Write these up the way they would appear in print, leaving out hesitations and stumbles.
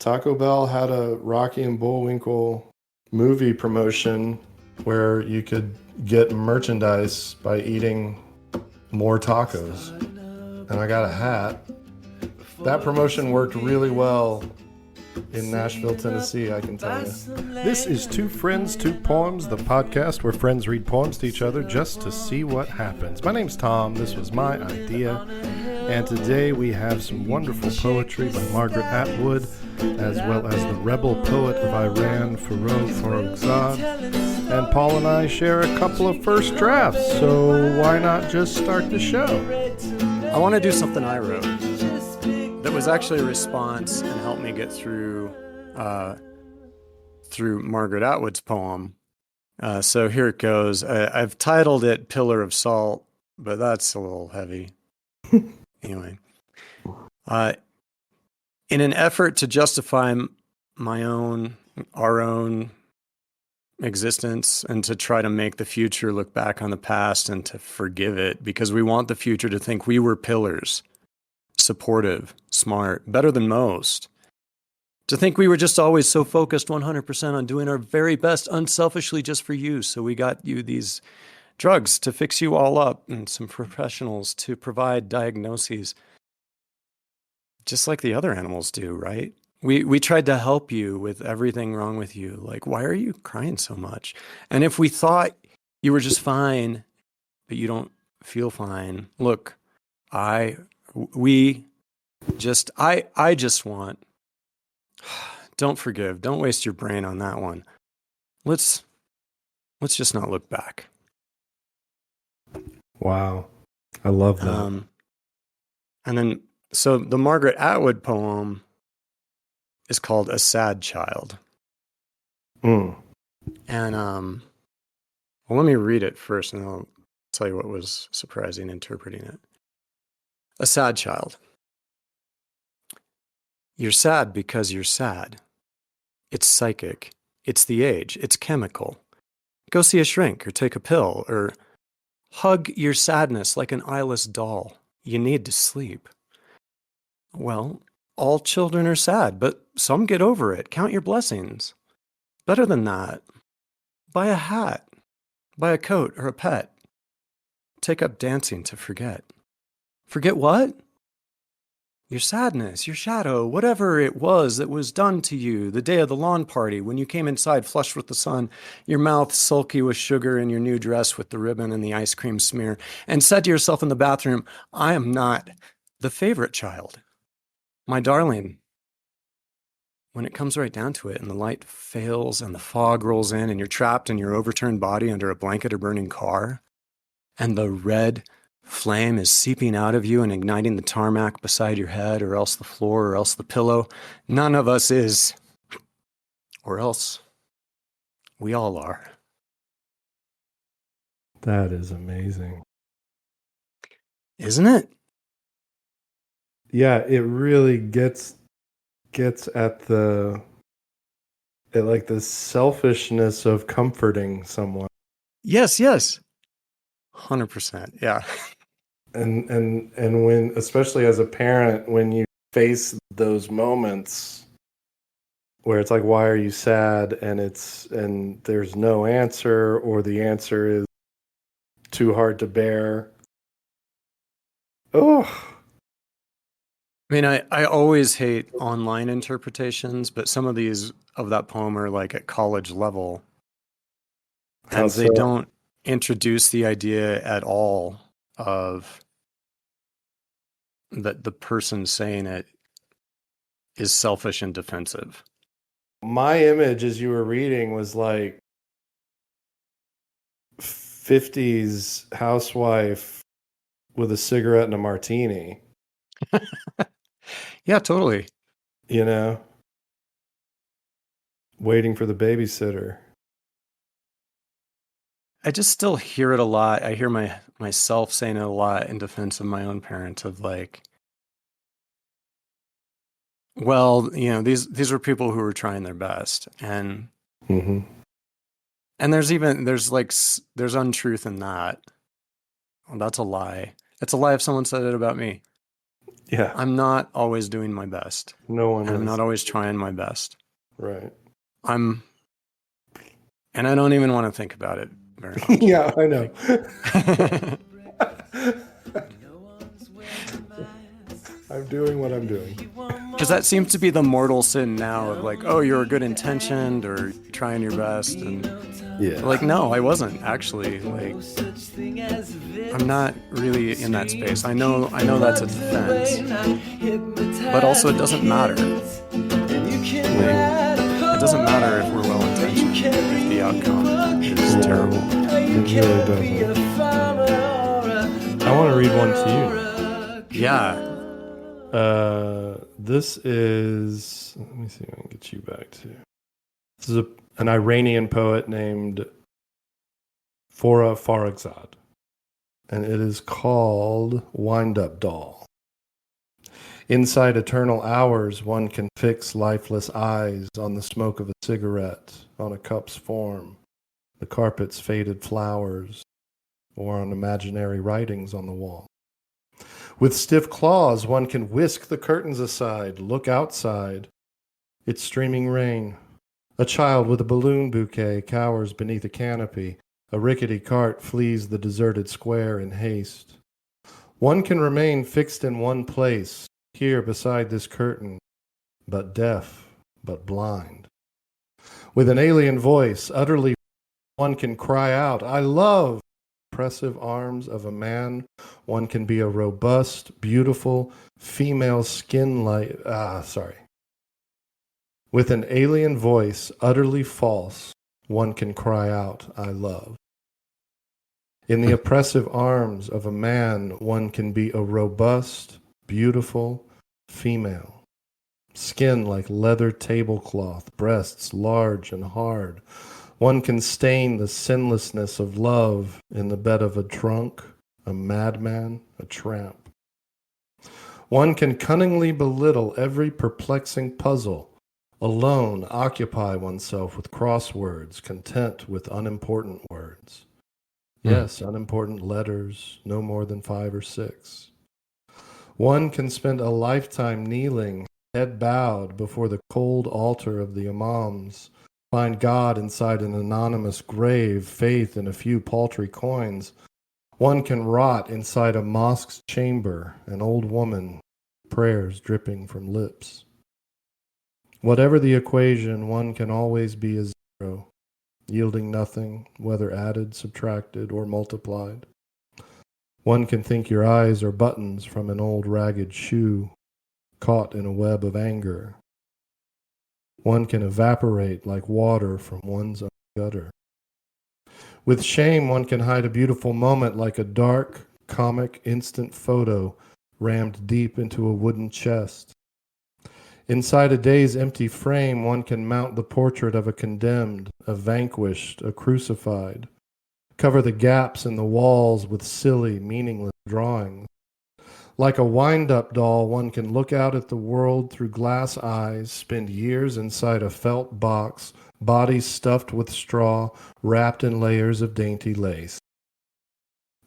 Taco Bell had a Rocky and Bullwinkle movie promotion where you could get merchandise by eating more tacos. And I got a hat. That promotion worked really well in Nashville, Tennessee, I can tell you. This is Two Friends, Two Poems, the podcast where friends read poems to each other just to see what happens. My name's Tom. This was my idea. And today we have some wonderful poetry by Margaret Atwood, as well as the rebel poet of Iran, Farugh Farrokhzad. And Paul and I share a couple of first drafts, so why not just start the show? I want to do something I wrote that was actually a response and helped me get through Margaret Atwood's poem. So here it goes. I've titled it Pillar of Salt, but that's a little heavy. Anyway, in an effort to justify our own existence and to try to make the future look back on the past and to forgive it, because we want the future to think we were pillars, supportive, smart, better than most, to think we were just always so focused 100% on doing our very best unselfishly just for you. So we got you these drugs to fix you all up and some professionals to provide diagnoses, just like the other animals do, right? We tried to help you with everything wrong with you. Like, why are you crying so much? And if we thought you were just fine, but you don't feel fine, look, I just want, don't forgive, don't waste your brain on that one. Let's just not look back. Wow. I love that. And then, so the Margaret Atwood poem is called A Sad Child. And, well, let me read it first and I'll tell you what was surprising interpreting it. A sad child. You're sad because you're sad. It's psychic. It's the age. It's chemical. Go see a shrink or take a pill or hug your sadness like an eyeless doll. You need to sleep. Well, all children are sad, but some get over it. Count your blessings. Better than that, buy a hat, buy a coat or a pet. Take up dancing to forget. Forget what? Your sadness, your shadow, whatever it was that was done to you the day of the lawn party when you came inside flushed with the sun, your mouth sulky with sugar in your new dress with the ribbon and the ice cream smear, and said to yourself in the bathroom, I am not the favorite child. My darling, when it comes right down to it and the light fails and the fog rolls in and you're trapped in your overturned body under a blanket or burning car, and the red flame is seeping out of you and igniting the tarmac beside your head, or else the floor, or else the pillow. None of us is. Or else we all are. That is amazing. Isn't it? Yeah, it really gets at the selfishness of comforting someone. Yes. 100%. Yeah. And when, especially as a parent, when you face those moments where it's like, why are you sad? And there's no answer, or the answer is too hard to bear. Oh. I mean, I always hate online interpretations, but some of these of that poem are like at college level. And they don't introduce the idea at all of that the person saying it is selfish and defensive. My image as you were reading was like 50s housewife with a cigarette and a martini. Yeah, totally. You know, waiting for the babysitter. I just still hear it a lot. I hear myself saying it a lot in defense of my own parents of like, well, you know, these were people who were trying their best. And and there's untruth in that. Well, that's a lie. It's a lie if someone said it about me. Yeah. I'm not always doing my best. No one And I'm is. not always trying my best. Right. And I don't even want to think about it very much. Yeah, I know. I'm doing what I'm doing. Because that seems to be the mortal sin now of like, oh, you're good intentioned or trying your best. And Yeah. like, no, I wasn't actually. Like, I'm not really in that space. I know that's a defense. But also, it doesn't matter. It doesn't matter if we're well intentioned if the outcome is terrible. It really doesn't. I want to read one to you. Yeah. This is, let me see if I can get you back to. This is an Iranian poet named Farugh Farrokhzad, and it is called Wind Up Doll. Inside eternal hours, one can fix lifeless eyes on the smoke of a cigarette, on a cup's form, the carpet's faded flowers, or on imaginary writings on the wall. With stiff claws, one can whisk the curtains aside, look outside. It's streaming rain. A child with a balloon bouquet cowers beneath a canopy. A rickety cart flees the deserted square in haste. One can remain fixed in one place, here beside this curtain, but deaf, but blind. With an alien voice, utterly, one can cry out, I love! Oppressive arms of a man, one can be a robust, beautiful, female With an alien voice, utterly false, one can cry out, I love. In the oppressive arms of a man, one can be a robust, beautiful, female. Skin like leather tablecloth, breasts large and hard. One can stain the sinlessness of love in the bed of a drunk, a madman, a tramp. One can cunningly belittle every perplexing puzzle, alone occupy oneself with crosswords, content with unimportant words. Yes, unimportant letters, no more than 5 or 6. One can spend a lifetime kneeling, head bowed before the cold altar of the imams, find God inside an anonymous grave, faith in a few paltry coins. One can rot inside a mosque's chamber, an old woman, prayers dripping from lips. Whatever the equation, one can always be a zero, yielding nothing, whether added, subtracted, or multiplied. One can think your eyes are buttons from an old ragged shoe, caught in a web of anger. One can evaporate like water from one's own gutter. With shame, one can hide a beautiful moment like a dark, comic, instant photo rammed deep into a wooden chest. Inside a day's empty frame, one can mount the portrait of a condemned, a vanquished, a crucified. Cover the gaps in the walls with silly, meaningless drawings. Like a wind-up doll, one can look out at the world through glass eyes, spend years inside a felt box, bodies stuffed with straw, wrapped in layers of dainty lace.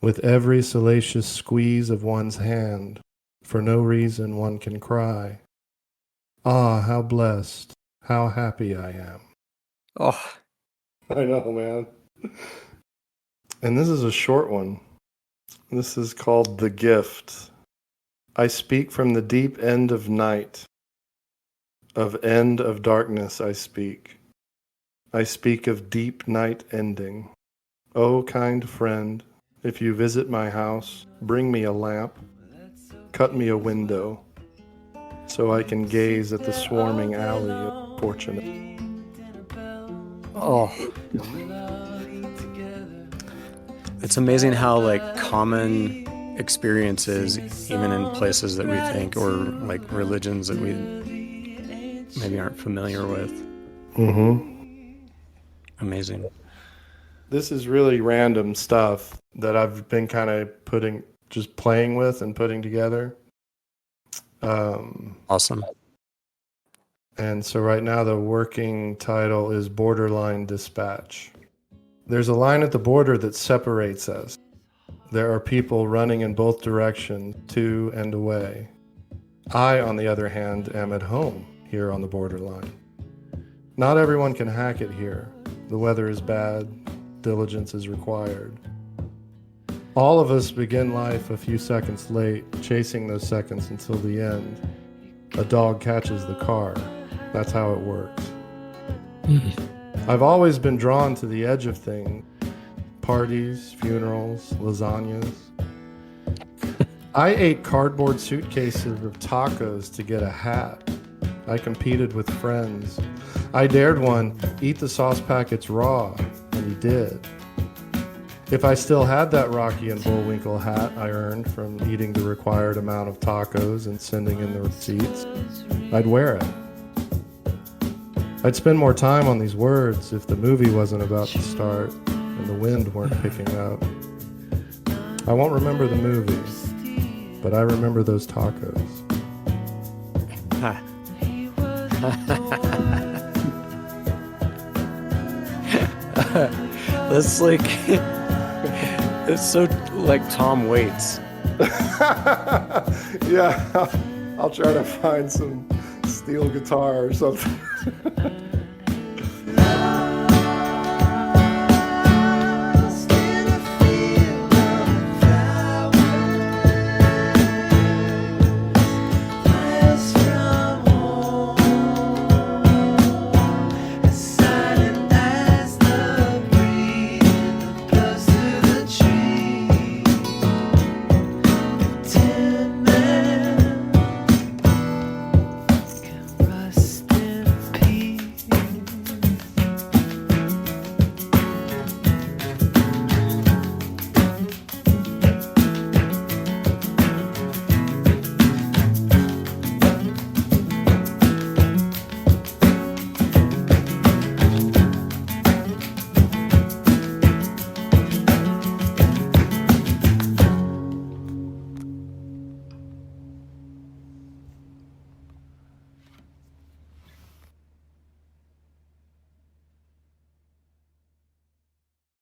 With every salacious squeeze of one's hand, for no reason one can cry, ah, how blessed, how happy I am. Oh, I know, man. And this is a short one. This is called The Gift. I speak from the deep end of night, of end of darkness I speak. I speak of deep night ending. Oh, kind friend, if you visit my house, bring me a lamp, cut me a window, so I can gaze at the swarming alley of fortunate. oh. It's amazing how like common experiences, even in places that we think, or like religions that we maybe aren't familiar with. Amazing. This is really random stuff that I've been kind of just playing with and putting together. Awesome. And so right now the working title is Borderline Dispatch. There's a line at the border that separates us. There are people running in both directions, to and away. I, on the other hand, am at home here on the borderline. Not everyone can hack it here. The weather is bad. Diligence is required. All of us begin life a few seconds late, chasing those seconds until the end. A dog catches the car. That's how it works. I've always been drawn to the edge of things. Parties, funerals, lasagnas. I ate cardboard suitcases of tacos to get a hat. I competed with friends. I dared one eat the sauce packets raw, and he did. If I still had that Rocky and Bullwinkle hat I earned from eating the required amount of tacos and sending in the receipts, I'd wear it. I'd spend more time on these words if the movie wasn't about to start and the wind weren't picking up. I won't remember the movie, but I remember those tacos. That's like, it's so like Tom Waits. Yeah, I'll try to find some steel guitar or something.